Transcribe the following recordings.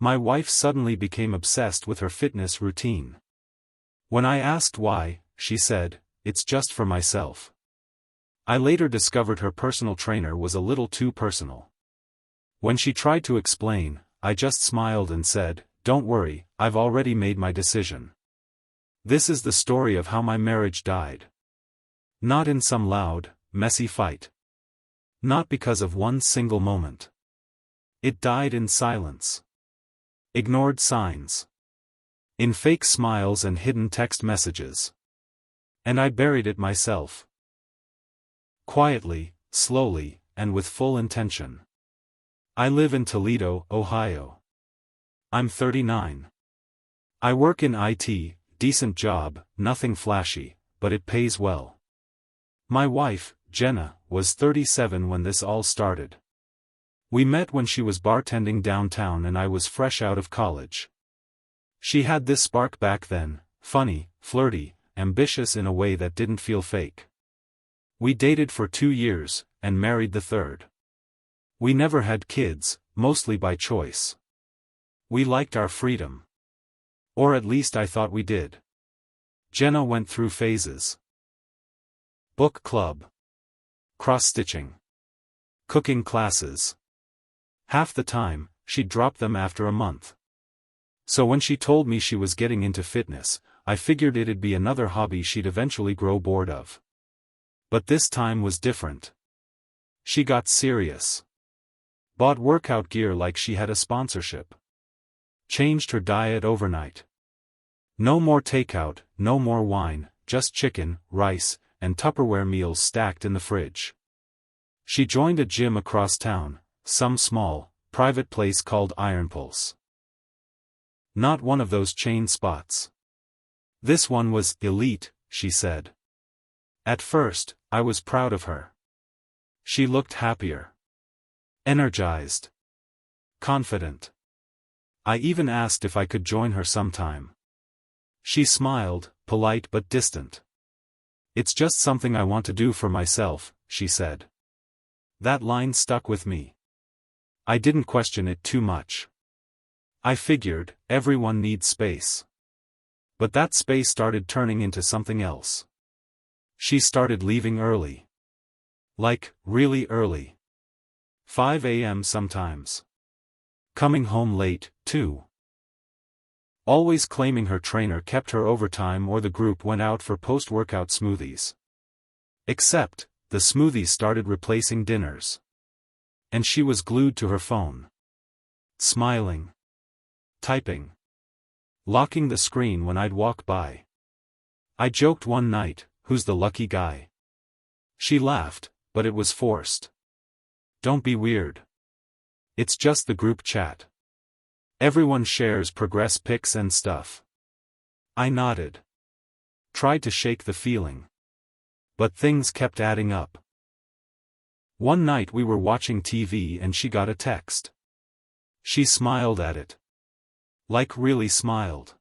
My wife suddenly became obsessed with her fitness routine. When I asked why, she said, "It's just for myself." I later discovered her personal trainer was a little too personal. When she tried to explain, I just smiled and said, "Don't worry, I've already made my decision." This is the story of how my marriage died. Not in some loud, messy fight. Not because of one single moment. It died in silence. Ignored signs. In fake smiles and hidden text messages. And I buried it myself. Quietly, slowly, and with full intention. I live in Toledo, Ohio. I'm 39. I work in IT, decent job, nothing flashy, but it pays well. My wife, Jenna, was 37 when this all started. We met when she was bartending downtown and I was fresh out of college. She had this spark back then, funny, flirty, ambitious in a way that didn't feel fake. We dated for 2 years, and married the third. We never had kids, mostly by choice. We liked our freedom. Or at least I thought we did. Jenna went through phases. Book club. Cross-stitching. Cooking classes. Half the time, she'd drop them after a month. So when she told me she was getting into fitness, I figured it'd be another hobby she'd eventually grow bored of. But this time was different. She got serious. Bought workout gear like she had a sponsorship. Changed her diet overnight. No more takeout, no more wine, just chicken, rice, and Tupperware meals stacked in the fridge. She joined a gym across town, some small, private place called Iron Pulse. Not one of those chain spots. This one was elite, she said. At first, I was proud of her. She looked happier. Energized. Confident. I even asked if I could join her sometime. She smiled, polite but distant. "It's just something I want to do for myself," she said. That line stuck with me. I didn't question it too much. I figured, everyone needs space. But that space started turning into something else. She started leaving early. Like, really early. 5 a.m. sometimes. Coming home late, too. Always claiming her trainer kept her overtime or the group went out for post-workout smoothies. Except, the smoothies started replacing dinners. And she was glued to her phone. Smiling. Typing. Locking the screen when I'd walk by. I joked one night, "Who's the lucky guy?" She laughed, but it was forced. "Don't be weird. It's just the group chat. Everyone shares progress pics and stuff." I nodded. Tried to shake the feeling. But things kept adding up. One night we were watching TV and she got a text. She smiled at it. Like really smiled.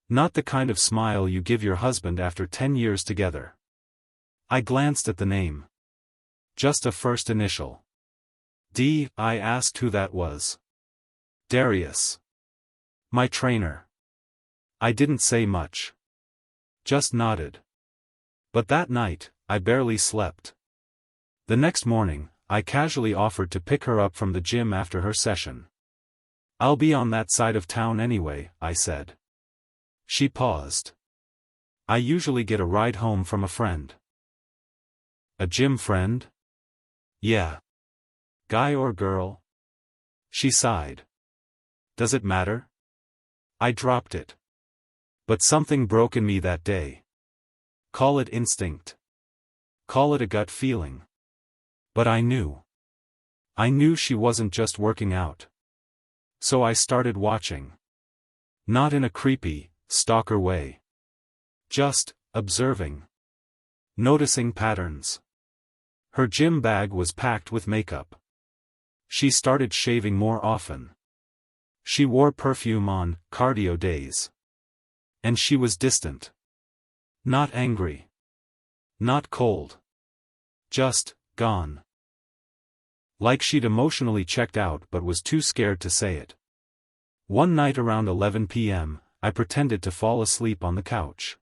Not the kind of smile you give your husband after 10 years together. I glanced at the name. Just a first initial. D. I asked who that was. Darius. My trainer. I didn't say much. Just nodded. But that night, I barely slept. The next morning, I casually offered to pick her up from the gym after her session. "I'll be on that side of town anyway," I said. She paused. "I usually get a ride home from a friend." "A gym friend?" "Yeah." "Guy or girl?" She sighed. "Does it matter?" I dropped it. But something broke in me that day. Call it instinct. Call it a gut feeling. But I knew. I knew she wasn't just working out. So I started watching. Not in a creepy, stalker way. Just, observing. Noticing patterns. Her gym bag was packed with makeup. She started shaving more often. She wore perfume on cardio days. And she was distant. Not angry. Not cold. Just, gone. Like she'd emotionally checked out but was too scared to say it. One night around 11 p.m., I pretended to fall asleep on the couch.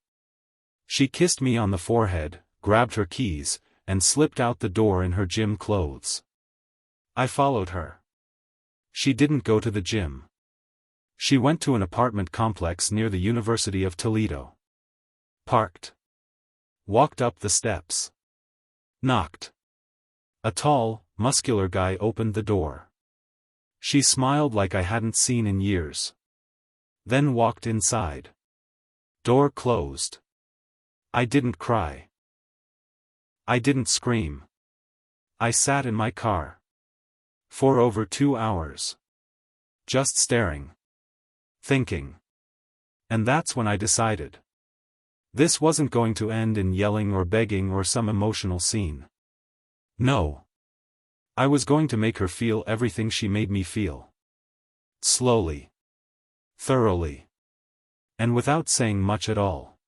She kissed me on the forehead, grabbed her keys, and slipped out the door in her gym clothes. I followed her. She didn't go to the gym. She went to an apartment complex near the University of Toledo. Parked. Walked up the steps. Knocked. A tall, muscular guy opened the door. She smiled like I hadn't seen in years. Then walked inside. Door closed. I didn't cry. I didn't scream. I sat in my car. For over 2 hours. Just staring. Thinking. And that's when I decided. This wasn't going to end in yelling or begging or some emotional scene. No. I was going to make her feel everything she made me feel. Slowly. Thoroughly. And without saying much at all.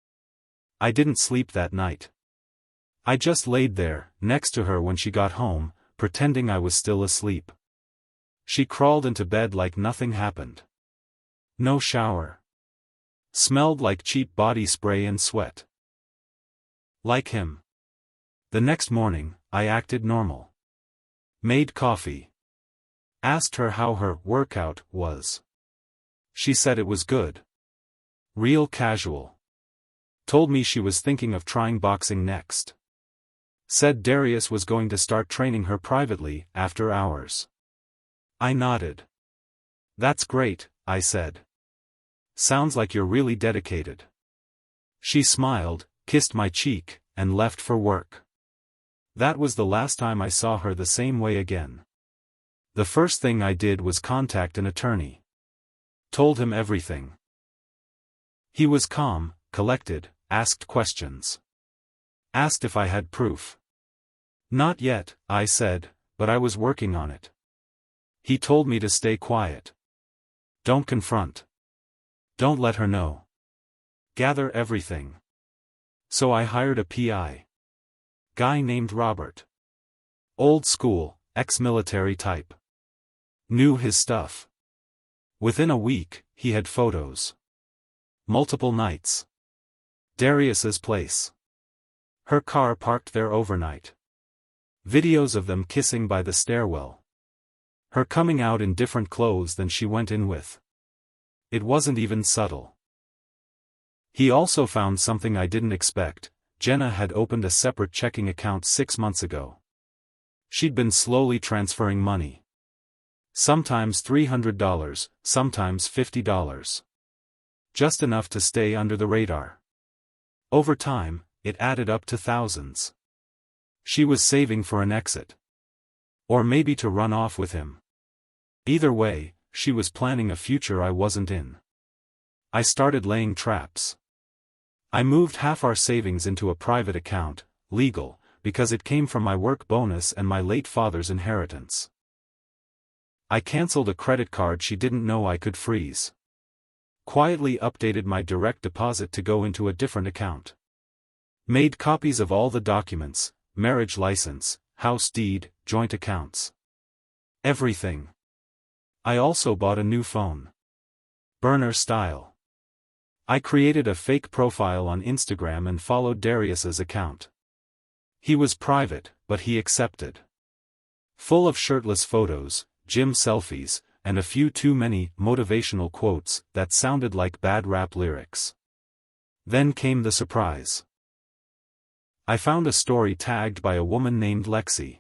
I didn't sleep that night. I just laid there, next to her when she got home, pretending I was still asleep. She crawled into bed like nothing happened. No shower. Smelled like cheap body spray and sweat. Like him. The next morning, I acted normal. Made coffee. Asked her how her workout was. She said it was good. Real casual. Told me she was thinking of trying boxing next. Said Darius was going to start training her privately, after hours. I nodded. That's great, I said. Sounds like you're really dedicated. She smiled, kissed my cheek, and left for work. That was the last time I saw her the same way again. The first thing I did was contact an attorney. Told him everything. He was calm, collected, asked questions. Asked if I had proof. Not yet, I said, but I was working on it. He told me to stay quiet. Don't confront. Don't let her know. Gather everything. So I hired a PI. Guy named Robert. Old school, ex-military type. Knew his stuff. Within a week, he had photos. Multiple nights. Darius's place. Her car parked there overnight. Videos of them kissing by the stairwell. Her coming out in different clothes than she went in with. It wasn't even subtle. He also found something I didn't expect. Jenna had opened a separate checking account 6 months ago. She'd been slowly transferring money. Sometimes $300, sometimes $50. Just enough to stay under the radar. Over time, it added up to thousands. She was saving for an exit. Or maybe to run off with him. Either way, she was planning a future I wasn't in. I started laying traps. I moved half our savings into a private account, legal, because it came from my work bonus and my late father's inheritance. I canceled a credit card she didn't know I could freeze. Quietly updated my direct deposit to go into a different account. Made copies of all the documents, marriage license, house deed, joint accounts. Everything. I also bought a new phone. Burner style. I created a fake profile on Instagram and followed Darius's account. He was private, but he accepted. Full of shirtless photos, gym selfies, and a few too many motivational quotes that sounded like bad rap lyrics. Then came the surprise. I found a story tagged by a woman named Lexi.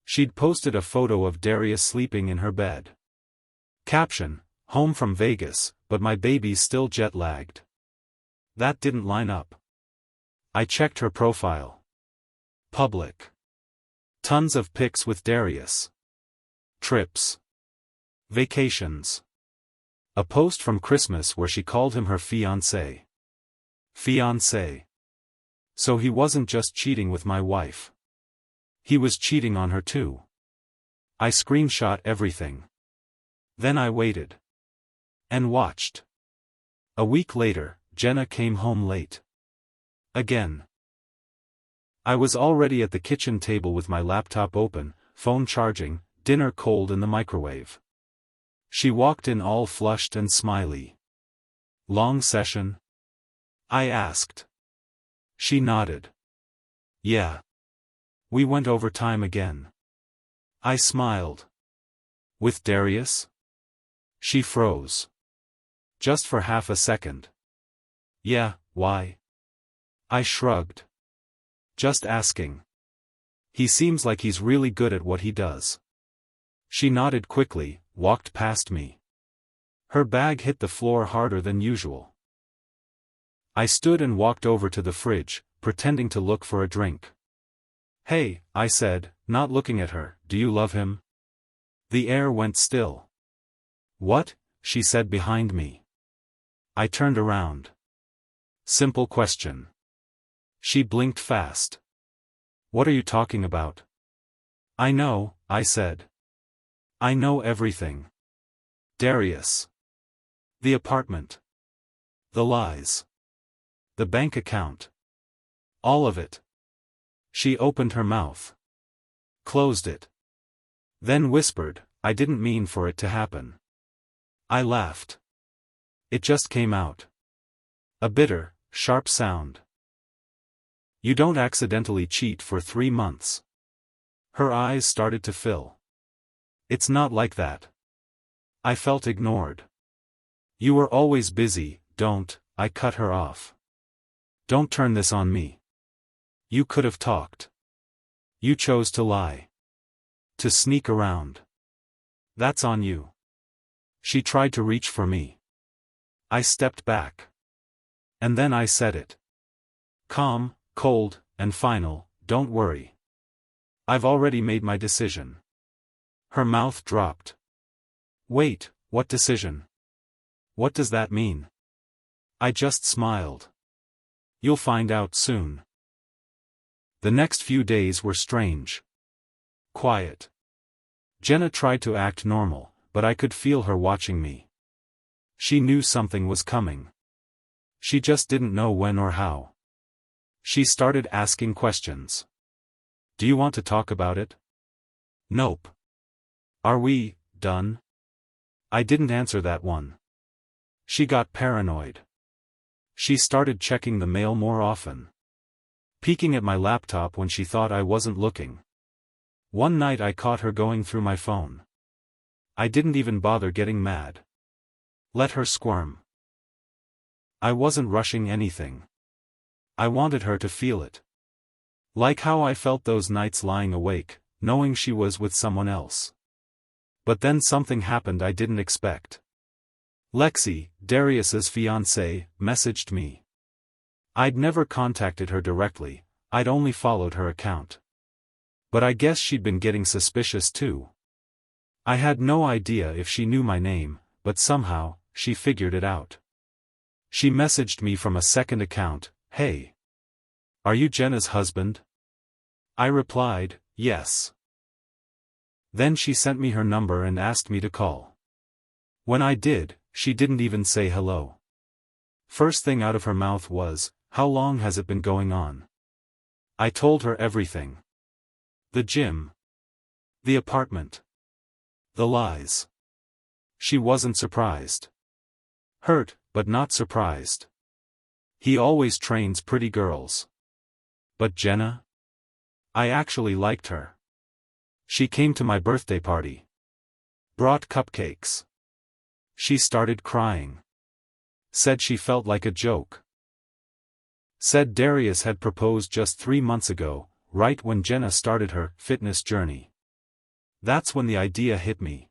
She'd posted a photo of Darius sleeping in her bed. Caption: home from Vegas, but my baby's still jet-lagged. That didn't line up. I checked her profile. Public. Tons of pics with Darius. Trips. Vacations. A post from Christmas where she called him her fiancé. Fiancé. So he wasn't just cheating with my wife. He was cheating on her too. I screenshot everything. Then I waited. And watched. A week later, Jenna came home late. Again. I was already at the kitchen table with my laptop open, phone charging, dinner cold in the microwave. She walked in all flushed and smiley. "Long session?" I asked. She nodded. "Yeah. We went over time again." I smiled. "With Darius?" She froze. "Just for half a second." "Yeah, why?" I shrugged. "Just asking. He seems like he's really good at what he does." She nodded quickly, walked past me. Her bag hit the floor harder than usual. I stood and walked over to the fridge, pretending to look for a drink. "Hey," I said, not looking at her, "do you love him?" The air went still. "What?" she said behind me. I turned around. "Simple question." She blinked fast. "What are you talking about?" "I know," I said. "I know everything. Darius. The apartment. The lies. The bank account. All of it." She opened her mouth. Closed it. Then whispered, "I didn't mean for it to happen." I laughed. It just came out. A bitter, sharp sound. "You don't accidentally cheat for 3 months." Her eyes started to fill. "It's not like that." I felt ignored. "You were always busy, don't," I cut her off. "Don't turn this on me. You could have talked. You chose to lie. To sneak around. That's on you." She tried to reach for me. I stepped back. And then I said it. Calm, cold, and final, "Don't worry. I've already made my decision." Her mouth dropped. "Wait, what decision? What does that mean?" I just smiled. "You'll find out soon." The next few days were strange. Quiet. Jenna tried to act normal, but I could feel her watching me. She knew something was coming. She just didn't know when or how. She started asking questions. "Do you want to talk about it?" "Nope." "Are we done?" I didn't answer that one. She got paranoid. She started checking the mail more often. Peeking at my laptop when she thought I wasn't looking. One night I caught her going through my phone. I didn't even bother getting mad. Let her squirm. I wasn't rushing anything. I wanted her to feel it. Like how I felt those nights lying awake, knowing she was with someone else. But then something happened I didn't expect. Lexi, Darius's fiancée, messaged me. I'd never contacted her directly, I'd only followed her account. But I guess she'd been getting suspicious too. I had no idea if she knew my name, but somehow, she figured it out. She messaged me from a second account, "Hey. Are you Jenna's husband?" I replied, "Yes." Then she sent me her number and asked me to call. When I did, she didn't even say hello. First thing out of her mouth was, "How long has it been going on?" I told her everything. The gym. The apartment. The lies. She wasn't surprised. Hurt, but not surprised. He always trains pretty girls. But Jenna? I actually liked her. She came to my birthday party. Brought cupcakes. She started crying. Said she felt like a joke. Said Darius had proposed just 3 months ago, right when Jenna started her fitness journey. That's when the idea hit me.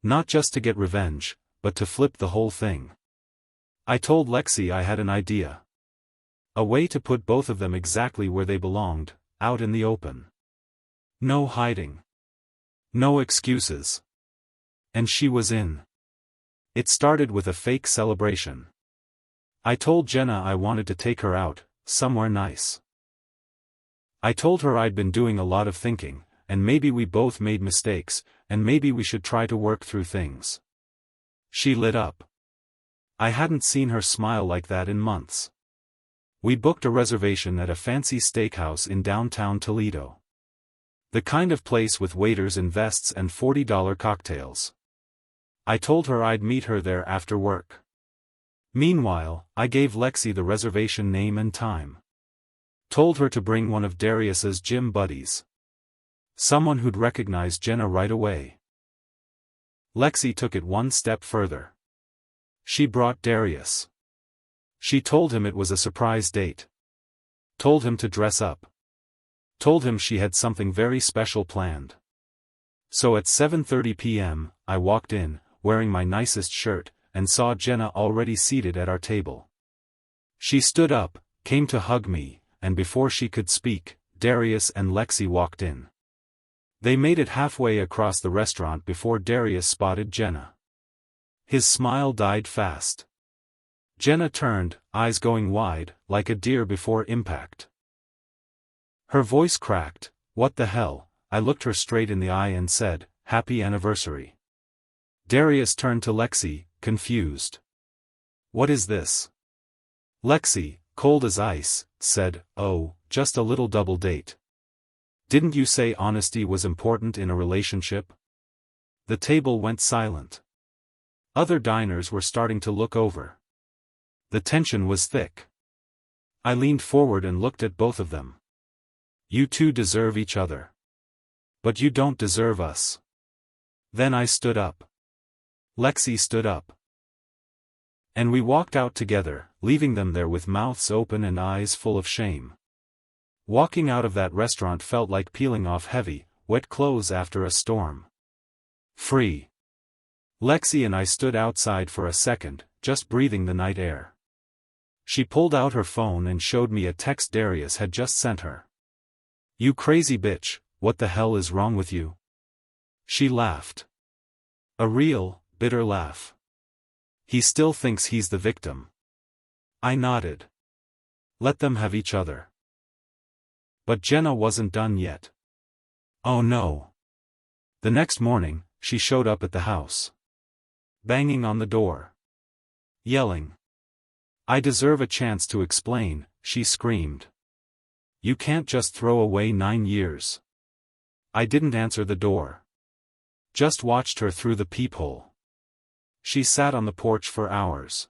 Not just to get revenge, but to flip the whole thing. I told Lexi I had an idea. A way to put both of them exactly where they belonged, out in the open. No hiding. No excuses. And she was in. It started with a fake celebration. I told Jenna I wanted to take her out, somewhere nice. I told her I'd been doing a lot of thinking, and maybe we both made mistakes, and maybe we should try to work through things. She lit up. I hadn't seen her smile like that in months. We booked a reservation at a fancy steakhouse in downtown Toledo. The kind of place with waiters in vests and $40 cocktails. I told her I'd meet her there after work. Meanwhile, I gave Lexi the reservation name and time. Told her to bring one of Darius's gym buddies. Someone who'd recognize Jenna right away. Lexi took it one step further. She brought Darius. She told him it was a surprise date. Told him to dress up. Told him she had something very special planned. So at 7:30 p.m., I walked in, wearing my nicest shirt, and saw Jenna already seated at our table. She stood up, came to hug me, and before she could speak, Darius and Lexi walked in. They made it halfway across the restaurant before Darius spotted Jenna. His smile died fast. Jenna turned, eyes going wide, like a deer before impact. Her voice cracked. "What the hell?" I looked her straight in the eye and said, "Happy anniversary." Darius turned to Lexi, confused. "What is this?" Lexi, cold as ice, said, "Oh, just a little double date. Didn't you say honesty was important in a relationship?" The table went silent. Other diners were starting to look over. The tension was thick. I leaned forward and looked at both of them. "You two deserve each other. But you don't deserve us." Then I stood up. Lexi stood up. And we walked out together, leaving them there with mouths open and eyes full of shame. Walking out of that restaurant felt like peeling off heavy, wet clothes after a storm. Free. Lexi and I stood outside for a second, just breathing the night air. She pulled out her phone and showed me a text Darius had just sent her. "You crazy bitch, what the hell is wrong with you?" She laughed. A real, bitter laugh. "He still thinks he's the victim." I nodded. Let them have each other. But Jenna wasn't done yet. Oh no. The next morning, she showed up at the house. Banging on the door. Yelling. "I deserve a chance to explain," she screamed. "You can't just throw away 9 years." I didn't answer the door. Just watched her through the peephole. She sat on the porch for hours.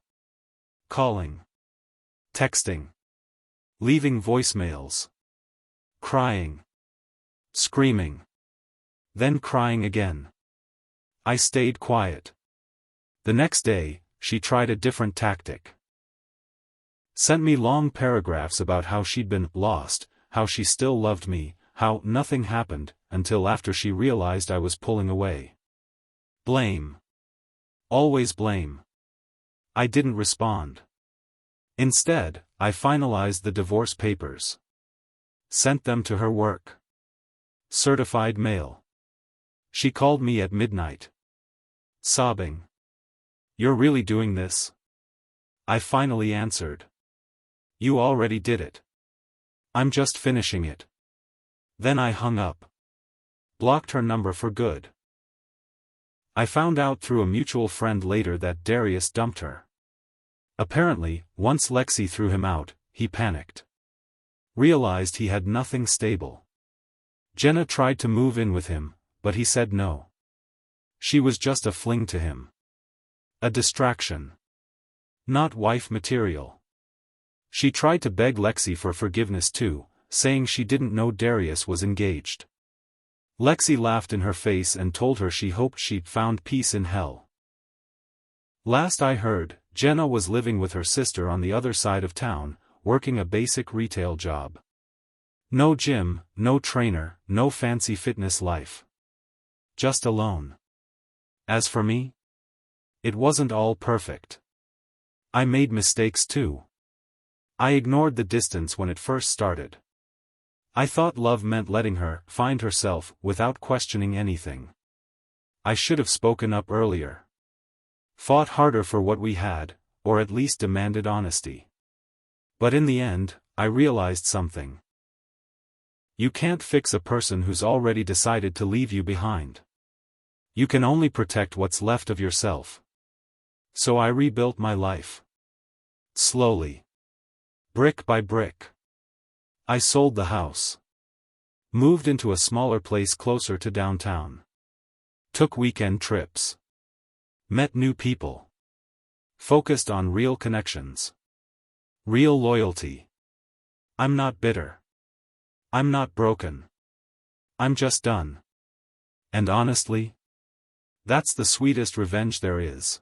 Calling. Texting. Leaving voicemails. Crying. Screaming. Then crying again. I stayed quiet. The next day, she tried a different tactic. Sent me long paragraphs about how she'd been lost, how she still loved me, how nothing happened, until after she realized I was pulling away. Blame. Always blame. I didn't respond. Instead, I finalized the divorce papers. Sent them to her work. Certified mail. She called me at midnight. Sobbing. "You're really doing this?" I finally answered. "You already did it. I'm just finishing it." Then I hung up. Blocked her number for good. I found out through a mutual friend later that Darius dumped her. Apparently, once Lexi threw him out, he panicked. Realized he had nothing stable. Jenna tried to move in with him, but he said no. She was just a fling to him. A distraction. Not wife material. She tried to beg Lexi for forgiveness too, saying she didn't know Darius was engaged. Lexi laughed in her face and told her she hoped she'd found peace in hell. Last I heard, Jenna was living with her sister on the other side of town, working a basic retail job. No gym, no trainer, no fancy fitness life. Just alone. As for me? It wasn't all perfect. I made mistakes too. I ignored the distance when it first started. I thought love meant letting her find herself without questioning anything. I should have spoken up earlier. Fought harder for what we had, or at least demanded honesty. But in the end, I realized something. You can't fix a person who's already decided to leave you behind. You can only protect what's left of yourself. So I rebuilt my life. Slowly. Brick by brick. I sold the house. Moved into a smaller place closer to downtown. Took weekend trips. Met new people. Focused on real connections. Real loyalty. I'm not bitter. I'm not broken. I'm just done. And honestly, that's the sweetest revenge there is.